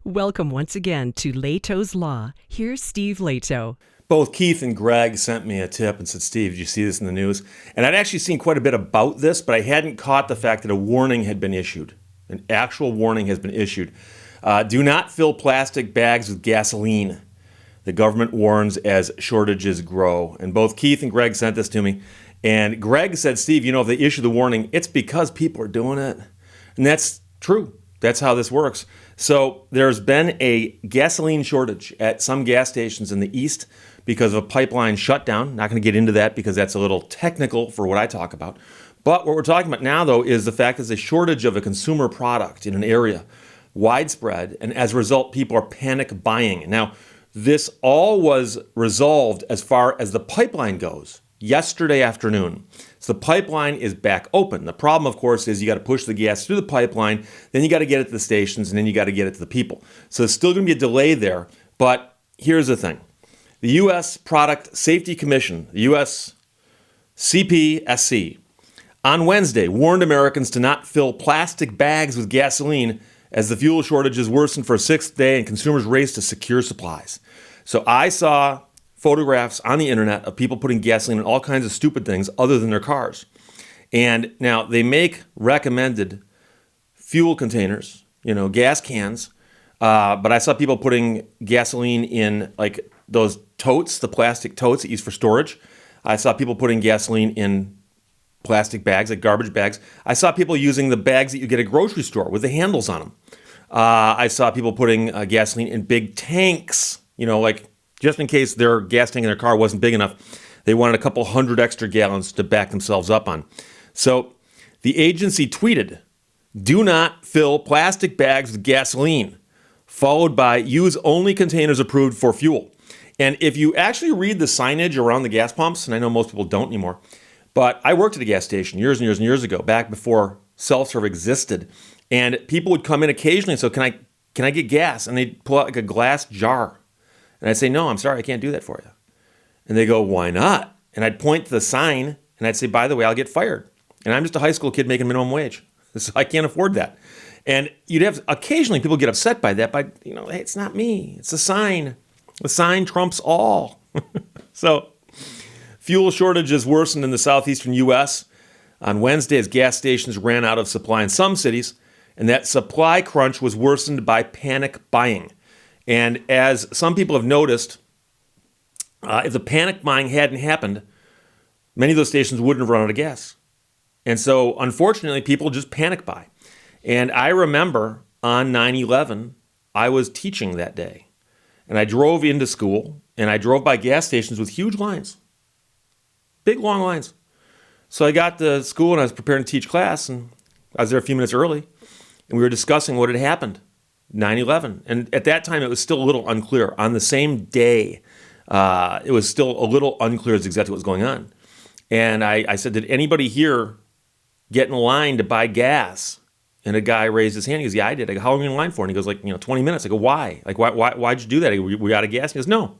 Welcome once again to Lehto's Law. Here's Steve Lehto. Both Keith and Greg sent me a tip and said, Steve, did you see this in the news? And I'd actually seen quite a bit about this, but I hadn't caught the fact that a warning had been issued. An actual warning has been issued. Do not fill plastic bags with gasoline. The government warns as shortages grow. And both Keith and Greg sent this to me. And Greg said, Steve, if they issue the warning, it's because people are doing it. And that's true. That's how this works. So there's been a gasoline shortage at some gas stations in the east because of a pipeline shutdown. Not going to get into that because that's a little technical for what I talk about. But what we're talking about now, though, is the fact there's a shortage of a consumer product in an area, widespread, and as a result, people are panic buying. Now, this all was resolved as far as the pipeline goes yesterday afternoon. So the pipeline is back open. The problem, of course, is you got to push the gas through the pipeline, then you got to get it to the stations, and then you got to get it to the people. So there's still going to be a delay there. But here's the thing. The U.S. Product Safety Commission, the U.S. CPSC, on Wednesday warned Americans to not fill plastic bags with gasoline as the fuel shortages worsened for a sixth day and consumers raced to secure supplies. So I saw photographs on the internet of people putting gasoline in all kinds of stupid things other than their cars. And now they make recommended fuel containers, gas cans, but I saw people putting gasoline in like those totes, the plastic totes that you use for storage. I saw people putting gasoline in plastic bags, like garbage bags. I saw people using the bags that you get at a grocery store with the handles on them. I saw people putting gasoline in big tanks, like just in case their gas tank in their car wasn't big enough. They wanted a couple hundred extra gallons to back themselves up on. So the agency tweeted, "Do not fill plastic bags with gasoline," followed by "use only containers approved for fuel." And if you actually read the signage around the gas pumps, and I know most people don't anymore, but I worked at a gas station years and years and years ago, back before self-serve existed, and people would come in occasionally and say, can I get gas? And they'd pull out like a glass jar. And I'd say, no, I'm sorry, I can't do that for you. And they go, why not? And I'd point to the sign, and I'd say, by the way, I'll get fired. And I'm just a high school kid making minimum wage, so I can't afford that. And you'd have occasionally people get upset by that, but hey, it's not me, it's the sign. The sign trumps all. So fuel shortages worsened in the southeastern U.S. on Wednesday as gas stations ran out of supply in some cities, and that supply crunch was worsened by panic buying. And as some people have noticed, if the panic buying hadn't happened, many of those stations wouldn't have run out of gas. And so, unfortunately, people just panic buy. And I remember on 9/11, I was teaching that day. And I drove into school, and I drove by gas stations with huge lines. Big, long lines. So I got to school, and I was preparing to teach class, and I was there a few minutes early, and we were discussing what had happened. 9/11. And at that time, it was still a little unclear. On the same day, it was still a little unclear as exactly what was going on. And I said, did anybody here get in line to buy gas? And a guy raised his hand. He goes, yeah, I did. I go, how long are you in line for? And he goes, 20 minutes. I go, why? Like, why'd you do that? I go, we out of gas? He goes, no.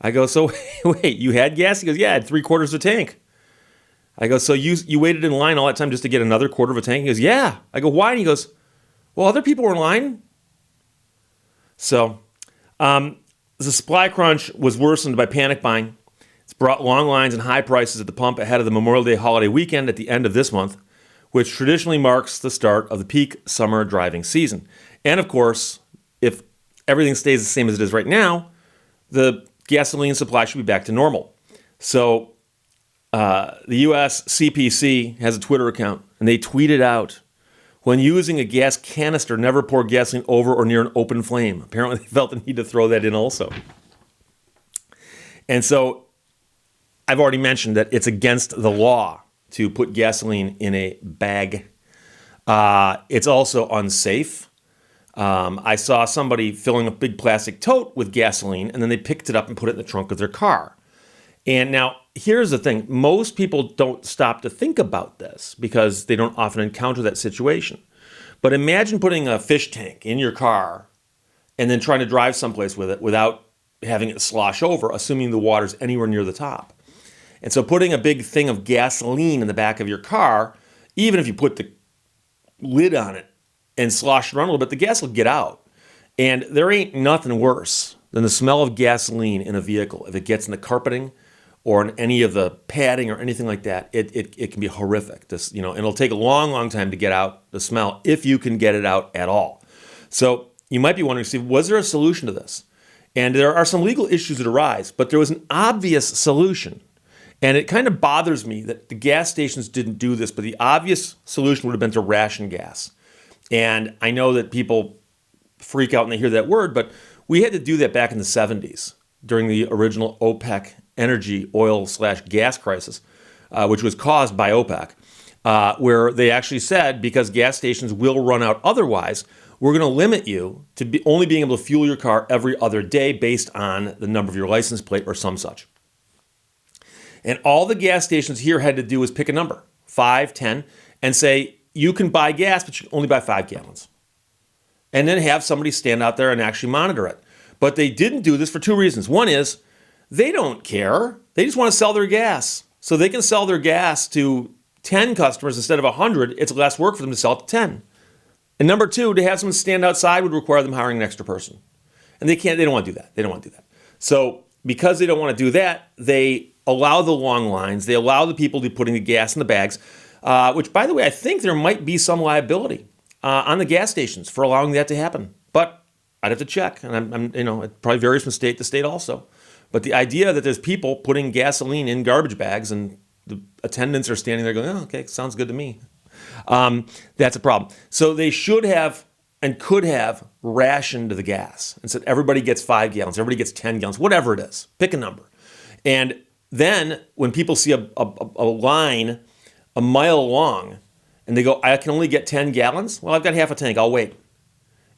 I go, so wait, you had gas? He goes, yeah, I had 3/4 of a tank. I go, so you waited in line all that time just to get another quarter of a tank? He goes, yeah. I go, why? And he goes, well, other people were in line. So the supply crunch was worsened by panic buying. It's brought long lines and high prices at the pump ahead of the Memorial Day holiday weekend at the end of this month, which traditionally marks the start of the peak summer driving season. And of course, if everything stays the same as it is right now, the gasoline supply should be back to normal. So the U.S. CPC has a Twitter account, and they tweeted out, when using a gas canister, never pour gasoline over or near an open flame. Apparently, they felt the need to throw that in also. And so I've already mentioned that it's against the law to put gasoline in a bag. It's also unsafe. I saw somebody filling a big plastic tote with gasoline, and then they picked it up and put it in the trunk of their car. And now, here's the thing. Most people don't stop to think about this because they don't often encounter that situation. But imagine putting a fish tank in your car and then trying to drive someplace with it without having it slosh over, assuming the water's anywhere near the top. And so putting a big thing of gasoline in the back of your car, even if you put the lid on it and slosh it around a little bit, the gas will get out. And there ain't nothing worse than the smell of gasoline in a vehicle. If it gets in the carpeting or in any of the padding or anything like that, it can be horrific. And it'll take a long, long time to get out the smell if you can get it out at all. So you might be wondering, Steve, was there a solution to this? And there are some legal issues that arise, but there was an obvious solution. And it kind of bothers me that the gas stations didn't do this, but the obvious solution would have been to ration gas. And I know that people freak out when they hear that word, but we had to do that back in the 70s during the original OPEC energy oil/gas crisis, which was caused by OPEC, where they actually said, because gas stations will run out otherwise, we're going to limit you to only being able to fuel your car every other day based on the number of your license plate or some such. And all the gas stations here had to do was pick a number, 5, 10, and say, you can buy gas, but you can only buy 5 gallons. And then have somebody stand out there and actually monitor it. But they didn't do this for 2 reasons. One is they don't care. They just want to sell their gas. So they can sell their gas to 10 customers instead of 100. It's less work for them to sell it to 10. And number 2, to have someone stand outside would require them hiring an extra person. And they don't want to do that. They don't want to do that. So because they don't want to do that, they allow the long lines. They allow the people to be putting the gas in the bags, which, by the way, I think there might be some liability on the gas stations for allowing that to happen. But I'd have to check. And it probably varies from state to state also. But the idea that there's people putting gasoline in garbage bags and the attendants are standing there going, oh, okay, sounds good to me. That's a problem. So they should have and could have rationed the gas and said everybody gets 5 gallons, everybody gets 10 gallons, whatever it is. Pick a number. And then when people see a line a mile long and they go, I can only get 10 gallons? Well, I've got half a tank. I'll wait.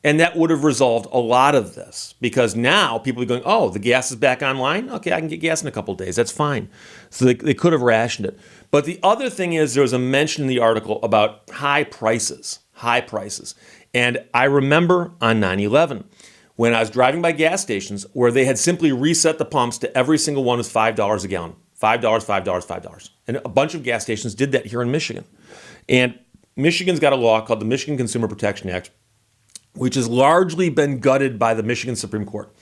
And that would have resolved a lot of this because now people are going, oh, the gas is back online? Okay, I can get gas in a couple of days. That's fine. So they could have rationed it. But the other thing is there was a mention in the article about high prices. And I remember on 9/11 when I was driving by gas stations where they had simply reset the pumps to every single one was $5 a gallon. $5, $5, $5. And a bunch of gas stations did that here in Michigan. And Michigan's got a law called the Michigan Consumer Protection Act, which has largely been gutted by the Michigan Supreme Court.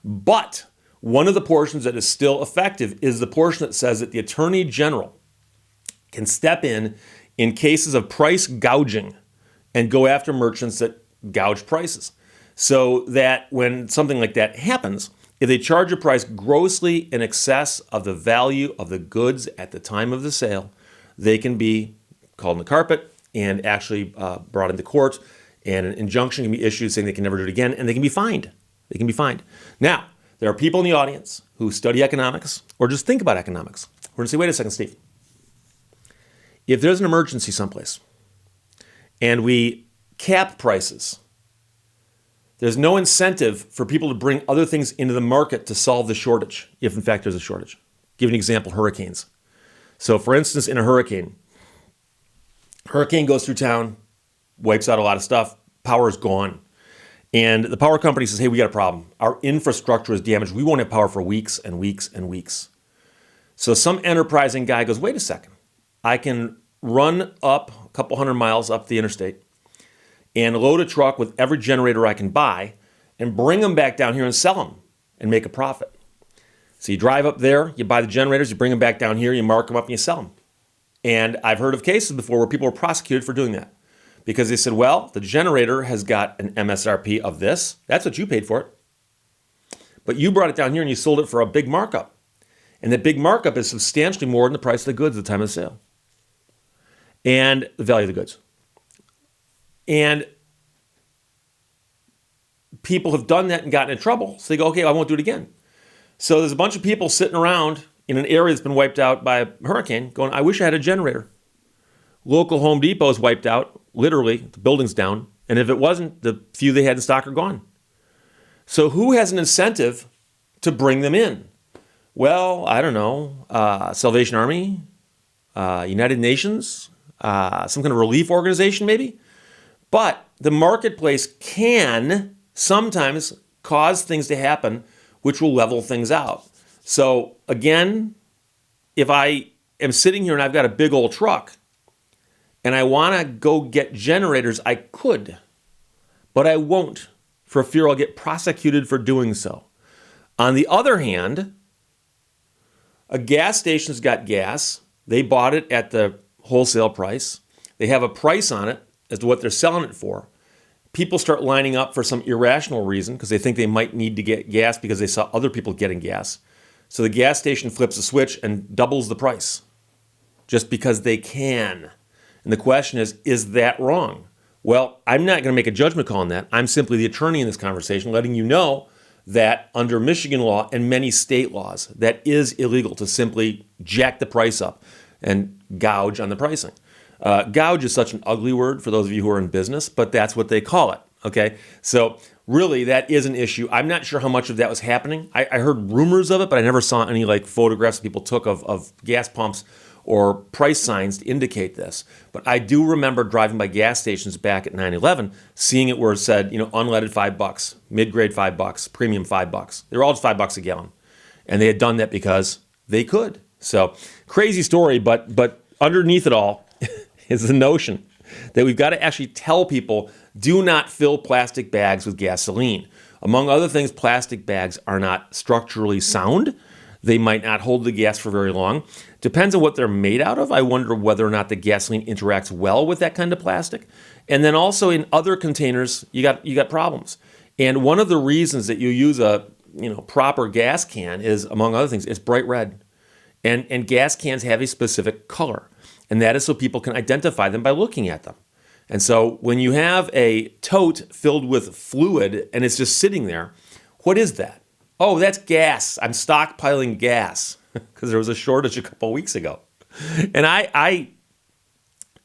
But one of the portions that is still effective is the portion that says that the Attorney General can step in cases of price gouging and go after merchants that gouge prices. So that when something like that happens, if they charge a price grossly in excess of the value of the goods at the time of the sale, they can be called in the carpet and actually brought into court. And an injunction can be issued saying they can never do it again, and they can be fined. Now, there are people in the audience who study economics or just think about economics. We're going to say, wait a second, Steve. If there's an emergency someplace and we cap prices, there's no incentive for people to bring other things into the market to solve the shortage, if in fact there's a shortage. Give an example, hurricanes. So for instance, in a hurricane goes through town, wipes out a lot of stuff, power is gone. And the power company says, hey, we got a problem. Our infrastructure is damaged. We won't have power for weeks and weeks and weeks. So some enterprising guy goes, wait a second. I can run up a couple hundred miles up the interstate and load a truck with every generator I can buy and bring them back down here and sell them and make a profit. So you drive up there, you buy the generators, you bring them back down here, you mark them up and you sell them. And I've heard of cases before where people were prosecuted for doing that because they said, well, the generator has got an MSRP of this. That's what you paid for it. But you brought it down here and you sold it for a big markup. And that big markup is substantially more than the price of the goods at the time of the sale and the value of the goods. And people have done that and gotten in trouble. So they go, okay, I won't do it again. So there's a bunch of people sitting around in an area that's been wiped out by a hurricane going, I wish I had a generator. Local Home Depot is wiped out, literally, the building's down. And if it wasn't, the few they had in stock are gone. So who has an incentive to bring them in? Well, I don't know, Salvation Army, United Nations, some kind of relief organization maybe. But the marketplace can sometimes cause things to happen which will level things out. So again, if I am sitting here and I've got a big old truck and I want to go get generators, I could. but I won't for fear I'll get prosecuted for doing so. On the other hand, a gas station's got gas. They bought it at the wholesale price. They have a price on it as to what they're selling it for. People start lining up for some irrational reason because they think they might need to get gas because they saw other people getting gas. So the gas station flips a switch and doubles the price just because they can. And the question is that wrong? Well, I'm not going to make a judgment call on that. I'm simply the attorney in this conversation, letting you know that under Michigan law and many state laws, that is illegal to simply jack the price up and gouge on the pricing. Gouge is such an ugly word for those of you who are in business, but that's what they call it, okay? So really, that is an issue. I'm not sure how much of that was happening. I heard rumors of it, but I never saw any photographs that people took of gas pumps or price signs to indicate this. But I do remember driving by gas stations back at 9/11, seeing it where it said, unleaded $5, mid-grade $5, premium $5. They were all just $5 a gallon. And they had done that because they could. So crazy story, but underneath it all is the notion that we've got to actually tell people, do not fill plastic bags with gasoline. Among other things, plastic bags are not structurally sound. They might not hold the gas for very long. Depends on what they're made out of. I wonder whether or not the gasoline interacts well with that kind of plastic. And then also in other containers, you got problems. And one of the reasons that you use a proper gas can is, among other things, it's bright red. And gas cans have a specific color. And that is so people can identify them by looking at them. And so when you have a tote filled with fluid and it's just sitting there, what is that? Oh, that's gas. I'm stockpiling gas because there was a shortage a couple of weeks ago. And I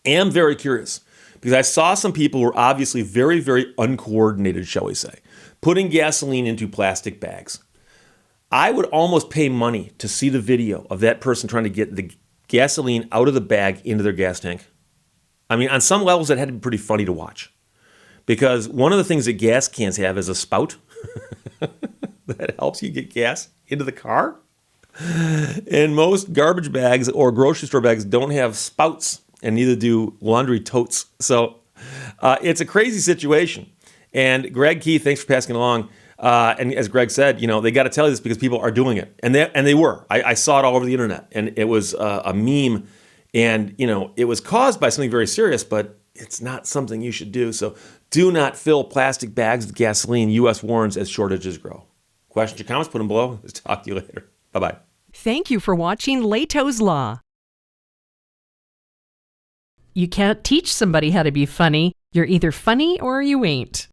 am very curious because I saw some people who were obviously very, very uncoordinated, shall we say, putting gasoline into plastic bags. I would almost pay money to see the video of that person trying to get the gasoline out of the bag into their gas tank. I mean, on some levels, it had to be pretty funny to watch because one of the things that gas cans have is a spout that helps you get gas into the car. And most garbage bags or grocery store bags don't have spouts, and neither do laundry totes. So it's a crazy situation. And Greg Keith, thanks for passing it along. And as Greg said, they got to tell you this because people are doing it. And they were. I saw it all over the internet. And it was a meme. And, it was caused by something very serious, but it's not something you should do. So do not fill plastic bags with gasoline, U.S. warns, as shortages grow. Questions or comments, put them below. Let's talk to you later. Bye-bye. Thank you for watching Lehto's Law. You can't teach somebody how to be funny. You're either funny or you ain't.